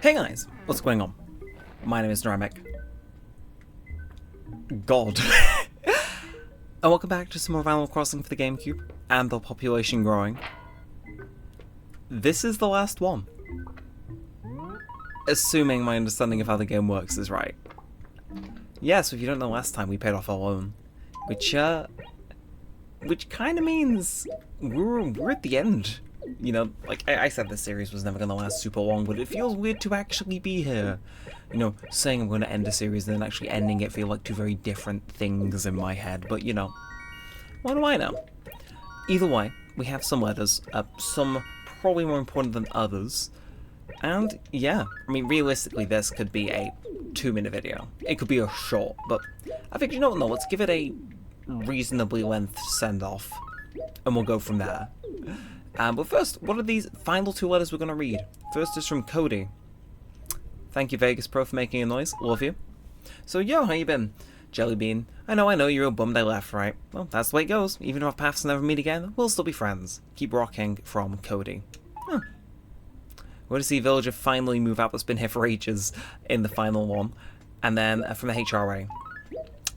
Hey guys, what's going on? My name is Neremik. God. And welcome back to some more Animal Crossing for the Gamecube, and the population growing. This is the last one. Assuming my understanding of how the game works is right. Yeah, so if you don't know, last time we paid off our loan. Which kind of means we're at the end. You know, like, I said this series was never going to last super long, but it feels weird to actually be here. You know, saying I'm going to end a series and then actually ending it feel like two very different things in my head, but you know, what do I know? Either way, we have some letters, some probably more important than others, and yeah, I mean, realistically this could be a 2-minute video. It could be a short, but I think, you know what, no, let's give it a reasonably length send-off, and we'll go from there. But first, what are these final 2 letters we're going to read? First is from Cody. Thank you, Vegas Pro, for making a noise. Love you. So, yo, how you been? Jellybean. I know, you're real bummed I left, right? Well, that's the way it goes. Even if our paths never meet again, we'll still be friends. Keep rocking, from Cody. Huh. We're going to see Villager finally move out that's been here for ages in the final one. And then from the HRA.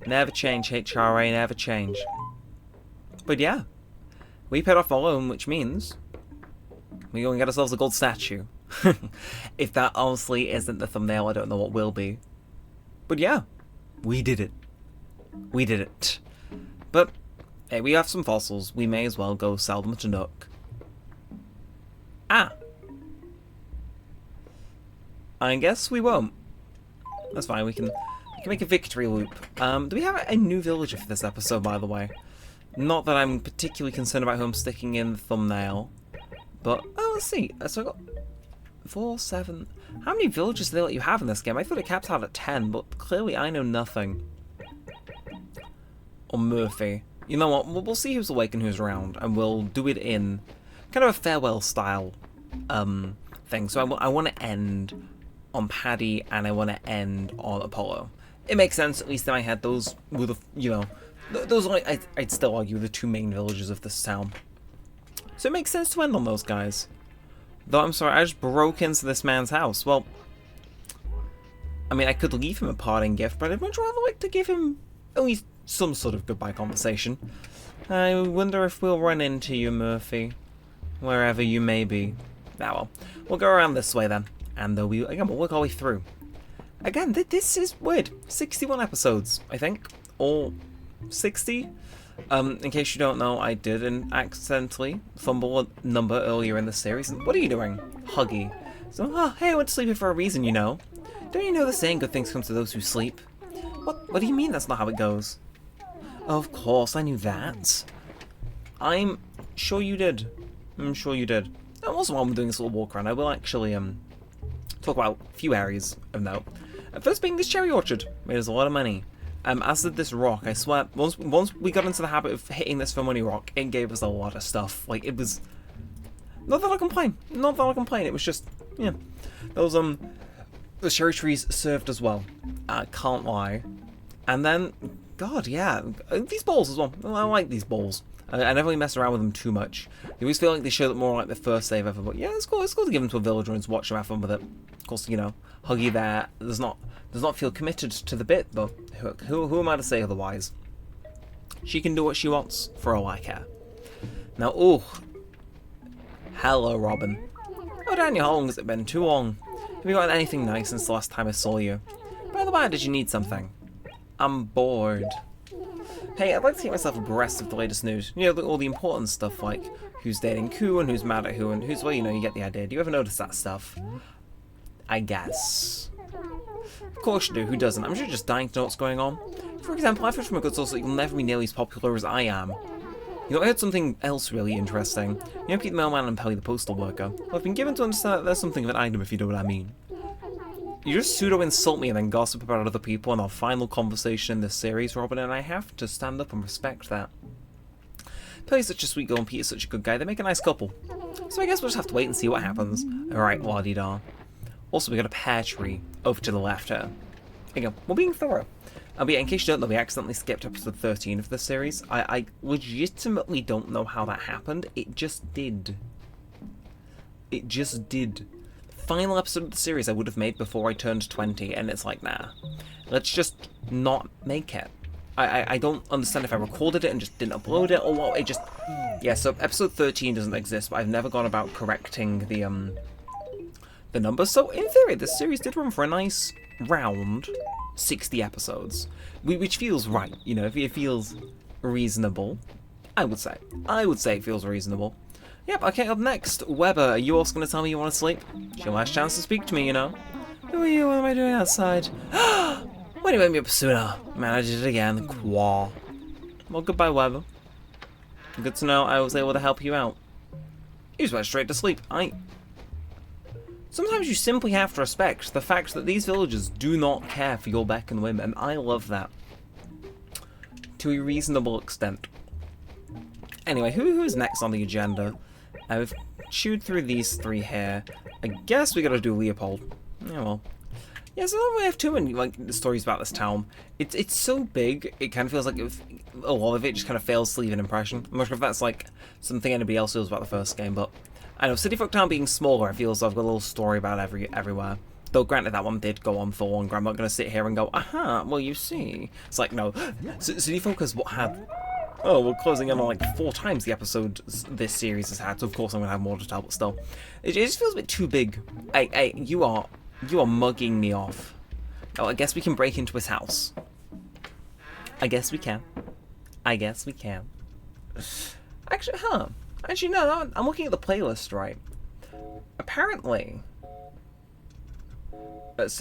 Never change, HRA, never change. But yeah. We paid off our loan, which means we go and get ourselves a gold statue. If that honestly isn't the thumbnail, I don't know what will be. But yeah, we did it. We did it. But, hey, we have some fossils. We may as well go sell them to Nook. I guess we won't. That's fine, we can make a victory loop. Do we have a new villager for this episode, by the way? Not that I'm particularly concerned about who I'm sticking in the thumbnail, but, oh, let's see. So I got 4, 7... How many villagers do they let you have in this game? I thought it capped out at 10, but clearly I know nothing. Or Murphy. You know what, we'll see who's awake and who's around, and we'll do it in kind of a farewell style thing. So I want to end on Paddy, and I want to end on Apollo. It makes sense, at least in my head. Those were the, you know... Those are, I'd still argue, the 2 main villages of this town. So it makes sense to end on those guys. Though, I'm sorry, I just broke into this man's house. Well, I mean, I could leave him a parting gift, but I'd much rather like to give him at least some sort of goodbye conversation. I wonder if we'll run into you, Murphy. Wherever you may be. Ah, well, we'll go around this way then. And we'll work our way through. Again, this is weird. 61 episodes, I think. Or 60? In case you don't know, I did accidentally fumble a number earlier in the series. What are you doing? Huggy. So, hey, I went to sleep here for a reason, you know. Don't you know the saying, good things come to those who sleep? What do you mean that's not how it goes? Of course, I knew that. I'm sure you did. I'm sure you did. And also, while I'm doing this little walk around, I will actually, talk about a few areas of note. First being this cherry orchard. Made us a lot of money. As did this rock, I swear, once we got into the habit of hitting this for money rock, it gave us a lot of stuff. Like, it was... Not that I complain. Not that I complain. It was just, yeah. Those, the cherry trees served as well. Can't lie. And then, God, yeah. These bowls as well. I like these bowls. I never really mess around with them too much. You always feel like they show up more like the first save ever, but yeah, it's cool. It's cool to give them to a villager and to watch them have fun with it. Of course, you know, Huggy there does not feel committed to the bit, but who am I to say otherwise? She can do what she wants for all I care. Now, hello, Robin. Oh, Daniel, how long has it been? Too long. Have you got anything nice since the last time I saw you? By the way, did you need something? I'm bored. Hey, I'd like to keep myself abreast of the latest news. You know, all the important stuff, like who's dating who and who's mad at who and who's, well, you know, you get the idea. Do you ever notice that stuff? I guess. Of course you do, who doesn't? I'm sure you're just dying to know what's going on. For example, I've heard from a good source that you'll never be nearly as popular as I am. You know, I heard something else really interesting. You know, Pete the Mailman and Pelly the Postal Worker. Well, I've been given to understand that there's something of an item, if you know what I mean. You just pseudo-insult me and then gossip about other people in our final conversation in this series, Robin, and I have to stand up and respect that. Pelly's such a sweet girl and Pete's such a good guy, they make a nice couple. So I guess we'll just have to wait and see what happens. Alright, la-di-da. Also, we got a pear tree over to the left here. There you go, we're being thorough. But yeah, in case you don't know, we accidentally skipped episode 13 of this series. I legitimately don't know how that happened. It just did. It just did. final episode of the series I would have made before I turned 20, and it's like, nah, let's just not make it. I don't understand if I recorded it and just didn't upload it, or what. It just, yeah, so episode 13 doesn't exist, but I've never gone about correcting the numbers. So in theory, this series did run for a nice round 60 episodes, which feels right, you know, it feels reasonable, I would say. I would say it feels reasonable. Yep, okay, up next, Weber, are you also going to tell me you want to sleep? It's your last chance to speak to me, you know. Who are you? What am I doing outside? Why didn't you wake me up sooner? Man, I did it again. Quah. Well, goodbye, Weber. Good to know I was able to help you out. You just went straight to sleep. Sometimes you simply have to respect the fact that these villagers do not care for your beck and whim, and I love that. To a reasonable extent. Anyway, who is next on the agenda? We've chewed through these three here. I guess we gotta do Leopold. Yeah, well. Yeah, so we have too many like stories about this town. It's so big, it kind of feels like a lot of it just kind of fails to leave an impression. I'm not sure if that's like something anybody else feels about the first game, but I know City Folk Town being smaller, it feels like I've got a little story about everywhere. Though granted, that one did go on for longer. I'm not going to sit here and go, aha, well you see. It's like, no, City Folk has what had. Oh, we're closing in on like 4 times the episodes this series has had, so of course I'm going to have more to tell, but still. It just feels a bit too big. Hey, you are mugging me off. Oh, I guess we can break into his house. I guess we can. Actually, no, I'm looking at the playlist, right? Apparently...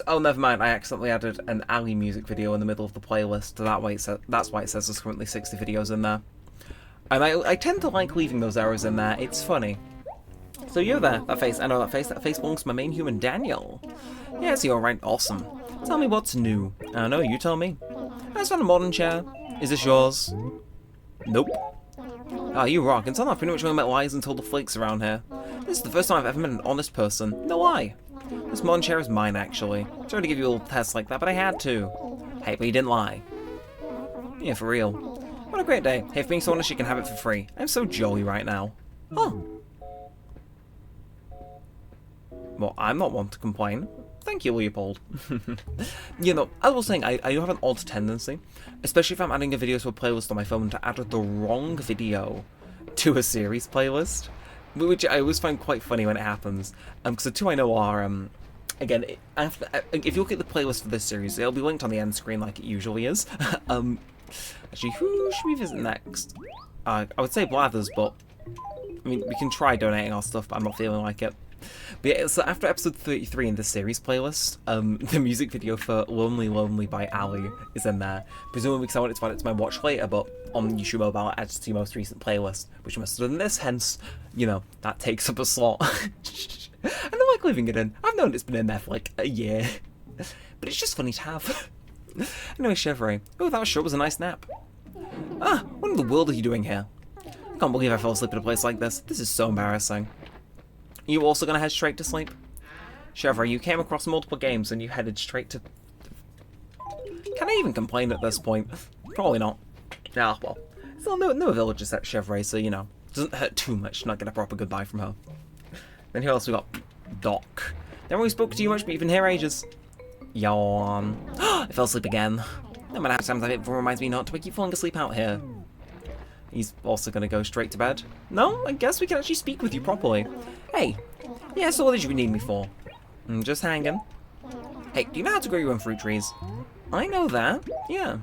oh, never mind, I accidentally added an Ali music video in the middle of the playlist, so that's why it says there's currently 60 videos in there. And I tend to like leaving those errors in there, it's funny. So you're there, that face belongs to my main human, Daniel. Yes, you're right, awesome. Tell me what's new. I know, you tell me. I just found a modern chair. Is this yours? Nope. Oh, you rock. Until now, I've pretty much only met lies and told the flakes around here. This is the first time I've ever met an honest person. No lie. This modern chair is mine, actually. Sorry to give you a little test like that, but I had to. Hey, but you didn't lie. Yeah, for real. What a great day. Hey, if being so honest, you can have it for free. I'm so jolly right now. Oh. Well, I'm not one to complain. Thank you, Leopold. You know, as I was saying, I do have an odd tendency, especially if I'm adding a video to a playlist on my phone, to add the wrong video to a series playlist, which I always find quite funny when it happens. Because the two I know are, again, if you look at the playlist for this series, it'll be linked on the end screen like it usually is. Actually, who should we visit next? I would say Blathers, but, I mean, we can try donating our stuff, but I'm not feeling like it. But yeah, so after episode 33 in this series playlist, the music video for Lonely Lonely by Ali is in there. Presumably because I wanted to add it to my watch later, but on YouTube Mobile it adds to your most recent playlist, which must have done this, hence, you know, that takes up a slot. I don't like leaving it in. I've known it's been in there for like a year. But it's just funny to have. Anyway, Chevrolet. Oh, that was sure was a nice nap. Ah, what in the world are you doing here? I can't believe I fell asleep in a place like this. This is so embarrassing. Are you also going to head straight to sleep? Chevrolet, you came across multiple games and you headed straight to... Can I even complain at this point? Probably not. Ah, well. Still, no village except Chevrolet, so, you know, doesn't hurt too much to not get a proper goodbye from her. Then who else we got? Doc. Never really spoke to you much, but you've been here ages. Yawn. I fell asleep again. No matter how many times it reminds me not to keep falling asleep out here. He's also going to go straight to bed. No, I guess we can actually speak with you properly. Hey, yeah, so what did you need me for? Just hanging. Hey, do you know how to grow your own fruit trees? I know that, yeah.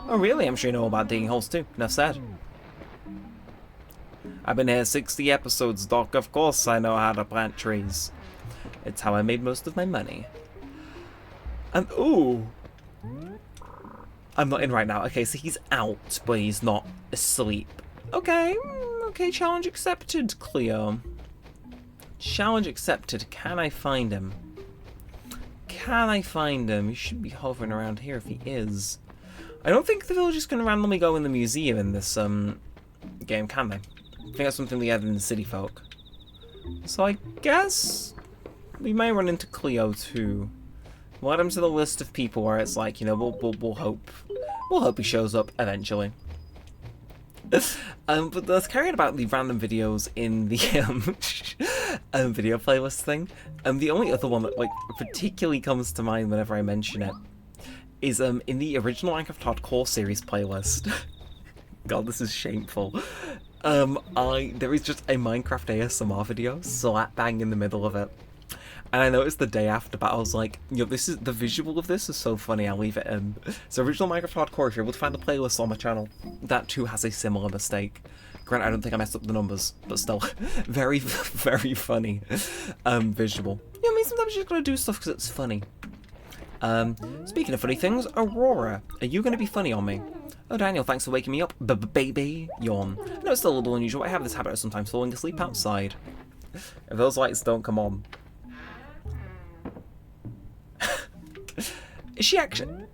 Oh really? I'm sure you know about digging holes too. Enough said. I've been here 60 episodes, Doc. Of course I know how to plant trees. It's how I made most of my money. And ooh. I'm not in right now. Okay, so he's out, but he's not asleep. Okay, okay, challenge accepted, Cleo. Challenge accepted. Can I find him? Can I find him? He should be hovering around here if he is. I don't think the villagers can randomly go in the museum in this game, can they? I think that's something we had in the City Folk. So I guess we may run into Cleo too. We'll add him to the list of people where it's like, you know, we'll hope he shows up eventually. But let's carry on about the random videos in the video playlist thing. The only other one that like particularly comes to mind whenever I mention it is in the original Minecraft Hardcore series playlist. God, this is shameful. There is just a Minecraft ASMR video slap bang in the middle of it. And I noticed the day after, but I was like, this is the visual of this is so funny, I'll leave it in. So original Minecraft Hardcore, if you're able to find the playlist on my channel, that too has a similar mistake. Granted, I don't think I messed up the numbers, but still, very, very funny visual. I mean, sometimes you just gotta do stuff because it's funny. Speaking of funny things, Aurora, are you gonna be funny on me? Oh, Daniel, thanks for waking me up, baby. Yawn. I know it's still a little unusual, but I have this habit of sometimes falling asleep outside. If those lights don't come on. Is she actually?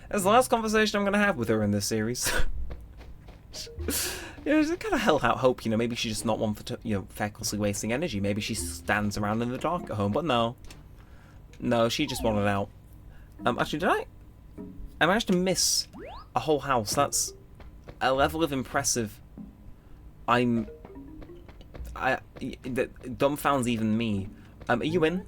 That's the last conversation I'm going to have with her in this series. There's a kind of hell out hope, maybe she's just not one for, fecklessly wasting energy. Maybe she stands around in the dark at home, but no. No, she just wanted out. Actually, did I managed to miss a whole house. That's a level of impressive. That dumbfounds even me. Are you in?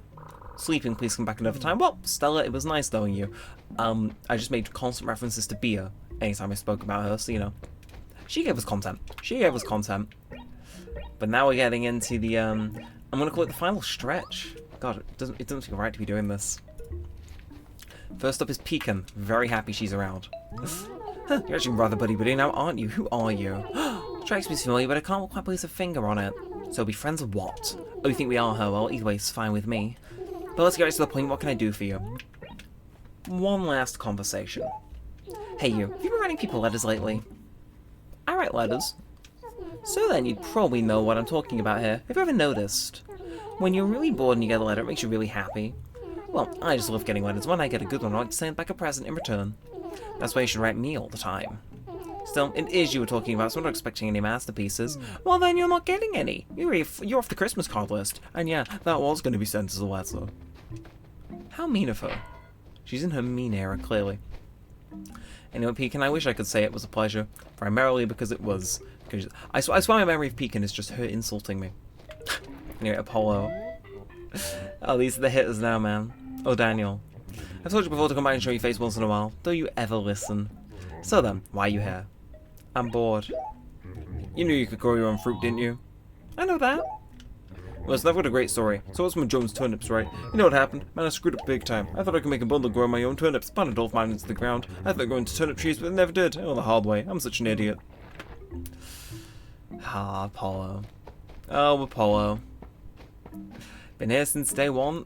Sleeping, please come back another time. Well, Stella, it was nice knowing you. I just made constant references to Bia anytime I spoke about her, so she gave us content. But now we're getting into the I'm gonna call it the final stretch. God, it doesn't feel right to be doing this. First up is Pecan. Very happy she's around. Huh, you're actually rather buddy-buddy now, aren't you? Who are you? Strikes me as familiar, but I can't quite place a finger on it. So be friends of what? Oh, you think we are her? Well, either way, it's fine with me. But let's get right to the point. What can I do for you? One last conversation. Hey, you. Have you been writing people letters lately? I write letters. So then, you'd probably know what I'm talking about here. Have you ever noticed? When you're really bored and you get a letter, it makes you really happy. Well, I just love getting letters. When I get a good one, I like to send back a present in return. That's why you should write me all the time. Still, it is you were talking about, so I'm not expecting any masterpieces. Well, then you're not getting any. You're off the Christmas card list. And yeah, that was going to be sent as a letter. How mean of her. She's in her mean era, clearly. Anyway, Pecan, I wish I could say it was a pleasure. Primarily because it was. I swear my memory of Pecan is just her insulting me. Anyway, Apollo. Oh, these are the hitters now, man. Oh, Daniel. I've told you before to come by and show your face once in a while. Don't you ever listen. So then, why are you here? I'm bored. You knew you could grow your own fruit, didn't you? I know that. Well, I've got a great story. So what's with Jones' turnips, right? You know what happened? Man, I screwed up big time. I thought I could make a bundle grow my own turnips. Planted all mine into the ground. I thought I'd grow into turnip trees, but it never did. Oh, the hard way. I'm such an idiot. Ah, Apollo. Oh, Apollo. Been here since day one.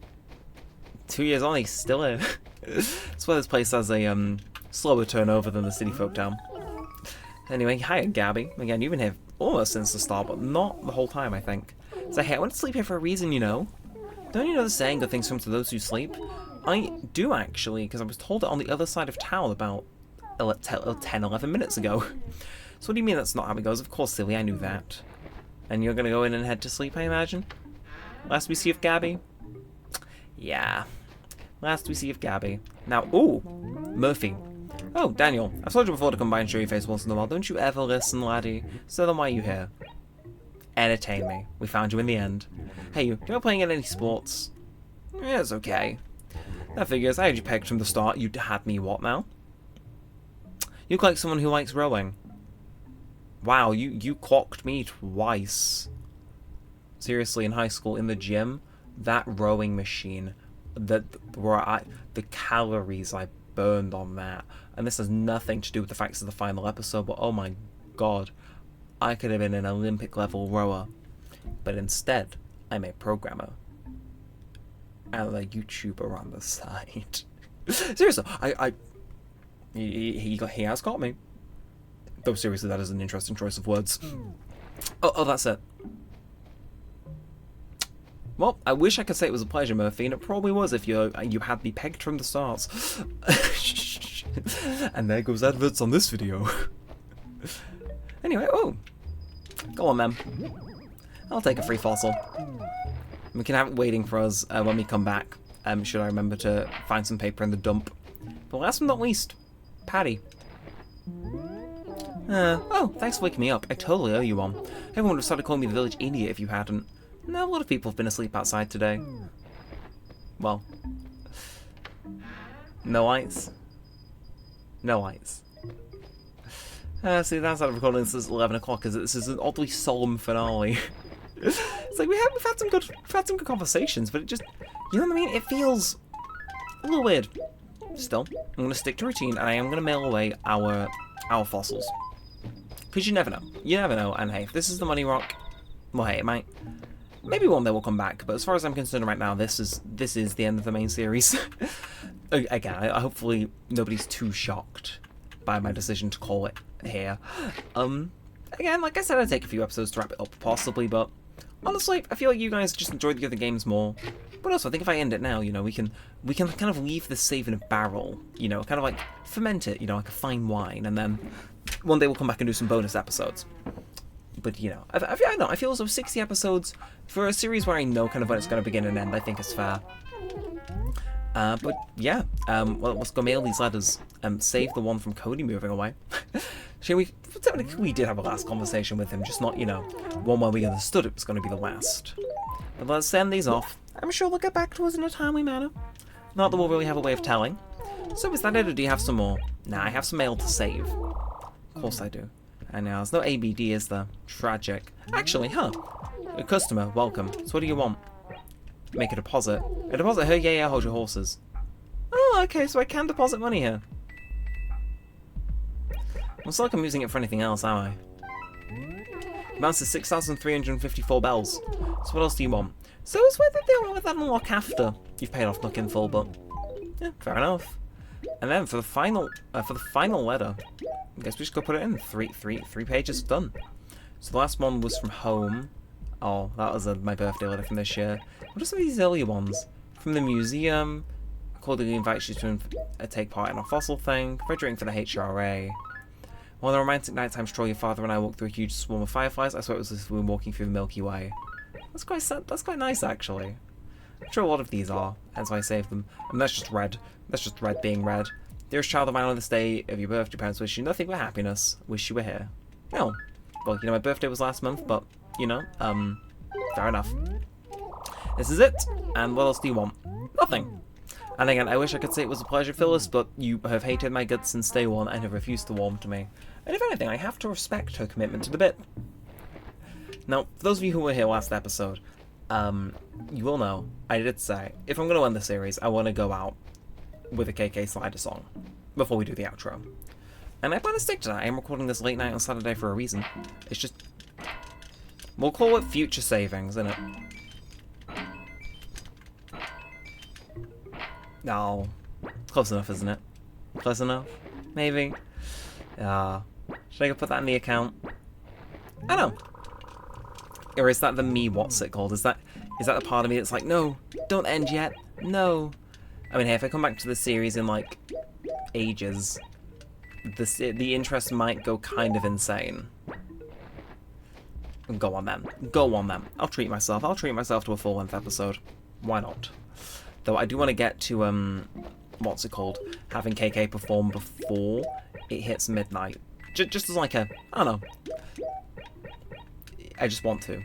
2 years on, he's still here. That's why this place has a slower turnover than the city folk town. Anyway, hi, Gabby. Again, you've been here almost since the start, but not the whole time, I think. So hey, I went to sleep here for a reason, Don't you know the saying, good things come to those who sleep? I do, actually, because I was told it on the other side of town about 10, 11 minutes ago. So what do you mean that's not how it goes? Of course, silly, I knew that. And you're gonna go in and head to sleep, I imagine? Last we see of Gabby? Yeah. Last we see of Gabby. Now, ooh! Murphy. Oh, Daniel. I've told you before to come by and show your face once in a while. Don't you ever listen, laddie? So then why are you here? Entertain me. We found you in the end. Hey, you playing in any sports? Yeah, it's okay. That figures. I had you pegged from the start. You had me what now? You look like someone who likes rowing. Wow, you clocked me twice. Seriously, in high school, in the gym, that rowing machine, the calories I burned on that. And this has nothing to do with the facts of the final episode, but oh my god, I could have been an Olympic level rower. But instead, I'm a programmer. And a YouTuber on the side. Seriously, he has got me. Though seriously, that is an interesting choice of words. Oh, that's it. Well, I wish I could say it was a pleasure, Murphy, and it probably was if you had me pegged from the start. And there goes adverts on this video. Anyway, oh. Go on, then. I'll take a free fossil. We can have it waiting for us when we come back. Should I remember to find some paper in the dump. But last but not least, Paddy. Oh, thanks for waking me up. I totally owe you one. Everyone would have started calling me the village idiot if you hadn't. No, a lot of people have been asleep outside today. Well, no lights. No lights. See, that's out of recording this is 11 o'clock, because this is an oddly solemn finale. It's like we've had some good conversations, but it just, you know what I mean? It feels a little weird. Still, I'm gonna stick to routine, and I am gonna mail away our fossils, because you never know. You never know. And hey, if this is the money rock, well, hey, it might. Maybe one day will come back, but as far as I'm concerned right now, this is the end of the main series. Again, hopefully nobody's too shocked by my decision to call it here. Again, like I said, I'd take a few episodes to wrap it up, possibly, but honestly, I feel like you guys just enjoyed the other games more. But also, I think if I end it now, you know, we can kind of leave this save in a barrel, you know, kind of like ferment it, you know, like a fine wine, and then one day we'll come back and do some bonus episodes. But, you know, I feel as though 60 episodes for a series where I know kind of when it's going to begin and end, I think is fair. But, yeah, well, let's go mail these letters. Save the one from Cody moving away. Technically, we did have a last conversation with him, just not, you know, one where we understood it was going to be the last. But let's send these off. I'm sure they'll get back to us in a timely manner. Not that we'll really have a way of telling. So is that it, or do you have some more? Nah, I have some mail to save. Of course I do. I know, there's no ABD, is there? Tragic. Actually, a customer, welcome. So what do you want? Make a deposit. A deposit here? Yeah, hold your horses. Oh, okay, so I can deposit money here. Looks like I'm using it for anything else, am I? Amounts to 6,354 bells. So what else do you want? So it's whether they want with that unlock after you've paid off Nook in full, but yeah, fair enough. And then for the final letter, I guess we just go put it in. Three pages done. So the last one was from home. Oh, that was my birthday letter from this year. What are some of these earlier ones? From the museum. Accordingly invites you to take part in a fossil thing. Registering for the HRA. While on a romantic nighttime stroll, your father and I walked through a huge swarm of fireflies. I swear it was as if we were walking through the Milky Way. That's quite sad. That's quite nice, actually. I'm sure a lot of these are, hence why I saved them. And that's just red. That's just red being red. Dearest child of mine, on this day of your birth, your parents wish you nothing but happiness. Wish you were here. Oh, well, you know, my birthday was last month, but, you know, fair enough. This is it. And what else do you want? Nothing. And again, I wish I could say it was a pleasure, Phyllis, but you have hated my guts since day one and have refused to warm to me. And if anything, I have to respect her commitment to the bit. Now, for those of you who were here last episode, you will know, I did say, if I'm going to end the series, I want to go out with a KK Slider song before we do the outro. And I plan to stick to that. I am recording this late night on Saturday for a reason. It's just, we'll call it future savings, innit? No. Close enough, isn't it? Close enough? Maybe? Should I go put that in the account? I don't know. Or is that the me, what's it called? Is that the part of me that's like, no, don't end yet, no. I mean, hey, if I come back to the series in, like, ages, the interest might go kind of insane. Go on then. Go on then. I'll treat myself. I'll treat myself to a full-length episode. Why not? Though I do want to get to, what's it called? Having KK perform before it hits midnight. Just as like a, I don't know. I just want to.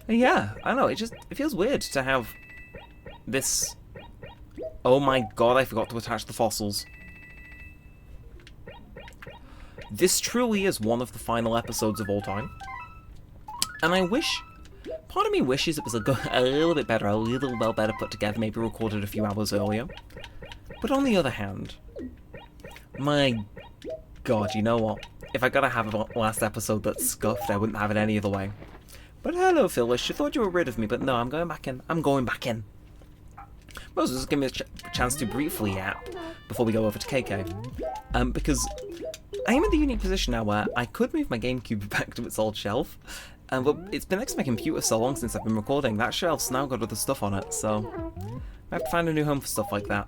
Yeah, I don't know, it feels weird to have this. Oh my god, I forgot to attach the fossils. This truly is one of the final episodes of all time. And I wish, part of me wishes it was a little bit better, a little well better put together, maybe recorded a few hours earlier. But on the other hand, my god, you know what? If I gotta have a last episode that's scuffed, I wouldn't have it any other way. But hello, Phyllis. You thought you were rid of me, but no, I'm going back in. I'm going back in. Moses, just give me a chance to briefly yap before we go over to KK. Because I am in the unique position now where I could move my Gamecube back to its old shelf. But it's been next to my computer so long since I've been recording, that shelf's now got other stuff on it, so I have to find a new home for stuff like that.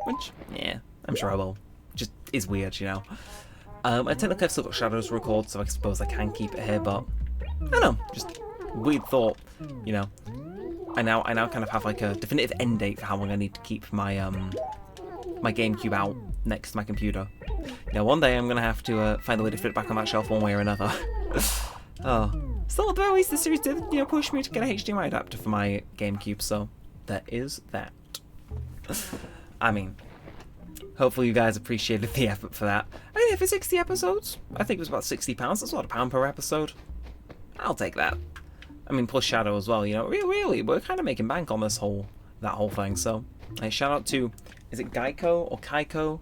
Which, yeah, I'm sure I will. Just is weird, you know. I technically have still got Shadows to record, so I suppose I can keep it here, but I don't know, just weird thought, you know. I now kind of have like a definitive end date for how long I need to keep my my GameCube out next to my computer. Yeah, one day I'm gonna have to find a way to fit it back on that shelf one way or another. Oh. Still, at the very least, this series did, push me to get a HDMI adapter for my GameCube, so that is that. I mean, hopefully you guys appreciated the effort for that. I mean, for 60 episodes, I think it was about £60. That's about £1 per episode. I'll take that. I mean, plus Shadow as well, really, we're kind of making bank on that whole thing, so. Hey, shout out to, is it Geico or Kaiko?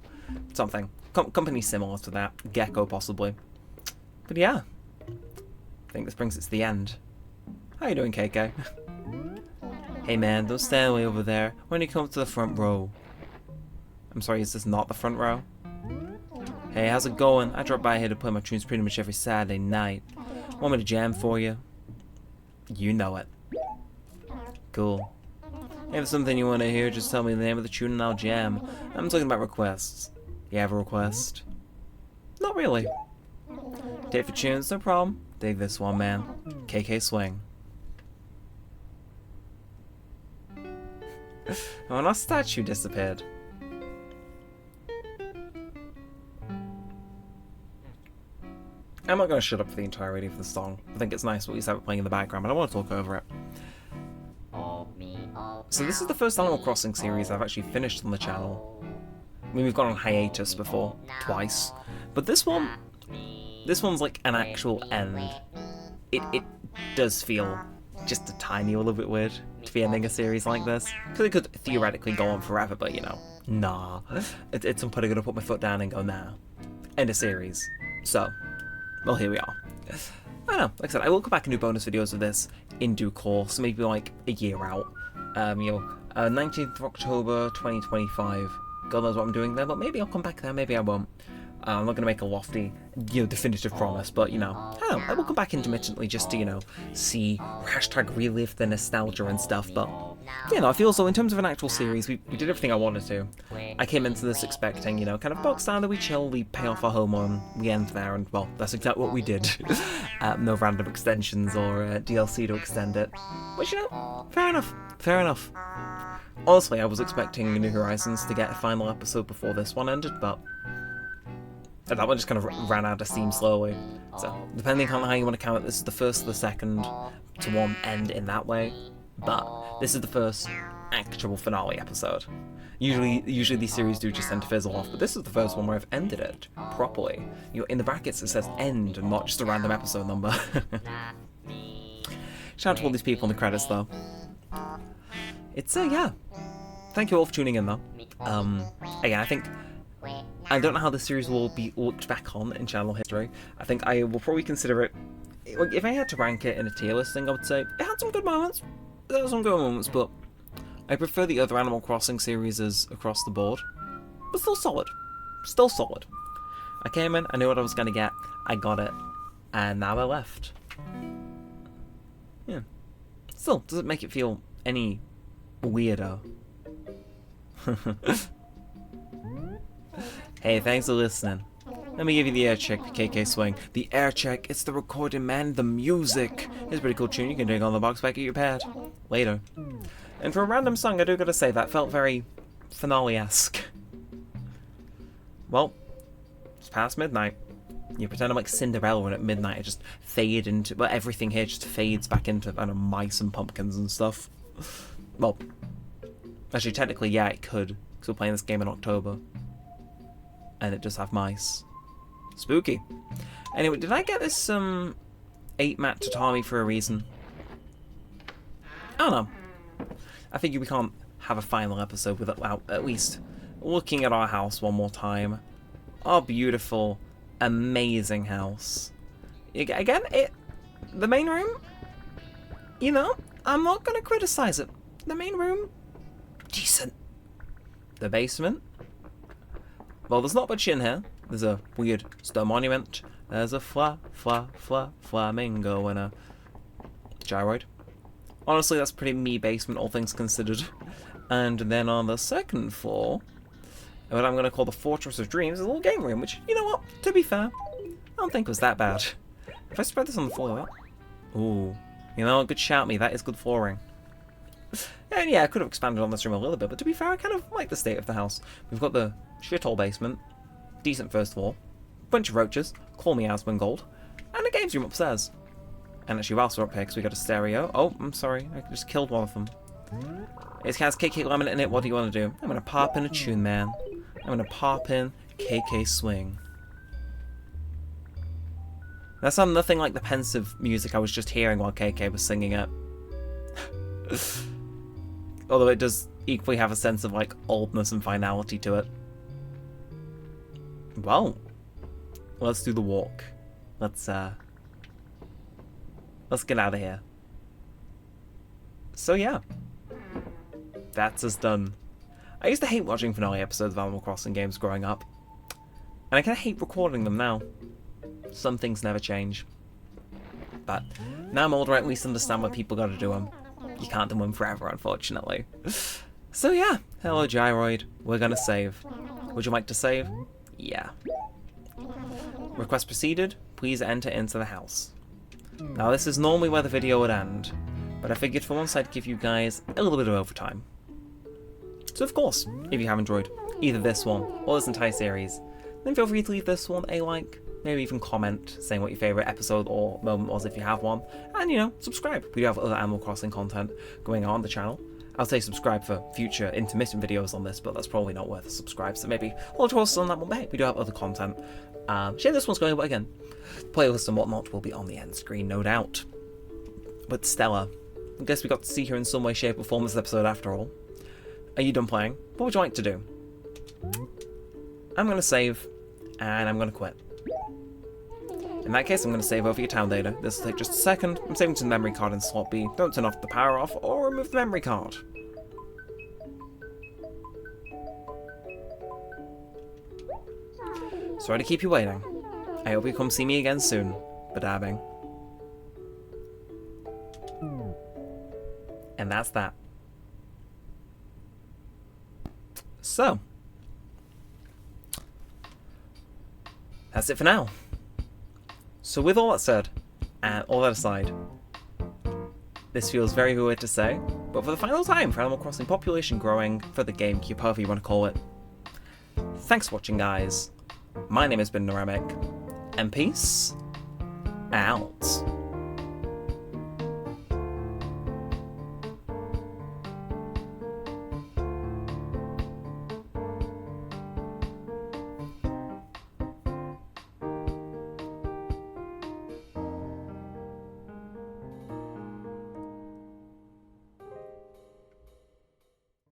Something. Company similar to that. Gecko, possibly. But yeah. I think this brings it to the end. How you doing, KK? Hey man, don't stand way over there. When you come to the front row. I'm sorry, is this not the front row? Hey, how's it going? I drop by here to play my tunes pretty much every Saturday night. Want me to jam for you? You know it. Cool. If there's something you want to hear, just tell me the name of the tune and I'll jam. I'm talking about requests. You have a request? Not really. Date for tunes, no problem. Dig this one, man. KK Swing. Oh, and our statue disappeared. I'm not going to shut up for the entirety of the song. I think it's nice what you have it playing in the background, but I want to talk over it. So this is the first Animal Crossing series I've actually finished on the channel. I mean, we've gone on hiatus before, twice. But this one's like an actual end. It does feel just a tiny little bit weird to be ending a series like this. Because it could theoretically go on forever, but nah. It's some point I'm gonna put my foot down and go, nah. End a series. So, well, here we are. I don't know, like I said, I will come back and do bonus videos of this in due course, maybe like a year out. 19th of October 2025. God knows what I'm doing there, but maybe I'll come back there, maybe I won't. I'm not going to make a lofty, definitive promise, but, I don't know, I will come back intermittently just to, see, #relive the nostalgia and stuff, but, I feel so in terms of an actual series, we did everything I wanted to. I came into this expecting, kind of box standard, we chill, we pay off our home on, we end there, and, well, that's exactly what we did. No random extensions or DLC to extend it. Which, fair enough. Honestly, I was expecting New Horizons to get a final episode before this one ended, but that one just kind of ran out of steam slowly. So, depending on how you want to count it, this is the first or the second to one end in that way. But this is the first actual finale episode. Usually these series do just tend to fizzle off, but this is the first one where I've ended it properly. In the brackets it says end and not just a random episode number. Shout out to all these people in the credits though. It's yeah. Thank you all for tuning in though. Again, I don't know how this series will be looked back on in channel history. I think I will probably consider it, if I had to rank it in a tier listing, I would say it had some good moments. There were some good moments, but I prefer the other Animal Crossing series across the board. But still solid. Still solid. I came in, I knew what I was going to get, I got it, and now I left. Yeah. Still, does it make it feel any weirder? Hey, thanks for listening. Let me give you the air check for KK Swing. The air check, it's the recording, man, the music. It's a pretty cool tune, you can dig on the box back at your pad. Later. And for a random song, I do gotta say, that felt very finale-esque. Well, it's past midnight. You pretend I'm like Cinderella and at midnight I just fade into, well, everything here just fades back into, I don't know, mice and pumpkins and stuff. Well, actually, technically, yeah, it could, because we're playing this game in October. And it does have mice. Spooky. Anyway, did I get this 8-mat tatami for a reason? I don't know. I figure we can't have a final episode without at least looking at our house one more time. Our beautiful, amazing house. Again, the main room, I'm not going to criticize it. The main room, decent. The basement, well, there's not much in here. There's a weird stone monument. There's a flamingo and a gyroid. Honestly, that's pretty me basement, all things considered. And then on the second floor, what I'm going to call the Fortress of Dreams, is a little game room, which, you know what, to be fair, I don't think was that bad. If I spread this on the floor, ooh, good shout me, that is good flooring. And yeah, I could have expanded on this room a little bit, but to be fair, I kind of like the state of the house. We've got the shithole basement, decent first floor, bunch of roaches, call me Asmongold, and a games room upstairs. And actually, whilst we're up here, because we got a stereo. Oh, I'm sorry, I just killed one of them. It has KK Laminate in it. What do you want to do? I'm gonna pop in a tune, man. I'm gonna pop in KK Swing. That sounded nothing like the pensive music I was just hearing while KK was singing it. Although it does equally have a sense of like oldness and finality to it. Well, let's do the walk. Let's get out of here. So yeah, that's us done. I used to hate watching finale episodes of Animal Crossing games growing up, and I kind of hate recording them now. Some things never change. But now I'm older, I at least understand why people gotta do them. You can't do them forever, unfortunately. So yeah, hello Gyroid, we're gonna save. Would you like to save? Yeah. Request proceeded, please enter into the house. Now this is normally where the video would end, but I figured for once I'd give you guys a little bit of overtime. So of course, if you have enjoyed either this one or this entire series, then feel free to leave this one a like, maybe even comment saying what your favourite episode or moment was if you have one, and you know, subscribe. We do have other Animal Crossing content going on the channel. I'll say subscribe for future intermittent videos on this, but that's probably not worth a subscribe, so maybe hold your horses on that one, but hey, we do have other content. Shame this one's going, but again, playlists and whatnot will be on the end screen, no doubt. But Stella, I guess we got to see her in some way, shape or form this episode after all. Are you done playing? What would you like to do? I'm going to save, and I'm going to quit. In that case, I'm going to save over your town data. This will take just a second. I'm saving to the memory card in slot B. Don't turn off the power off or remove the memory card. Sorry to keep you waiting. I hope you come see me again soon. Badabbing. And that's that. So, that's it for now. So with all that said, and all that aside, this feels very weird to say, but for the final time for Animal Crossing population growing for the Gamecube, however you want to call it. Thanks for watching, guys. My name has been Neremik, and peace out.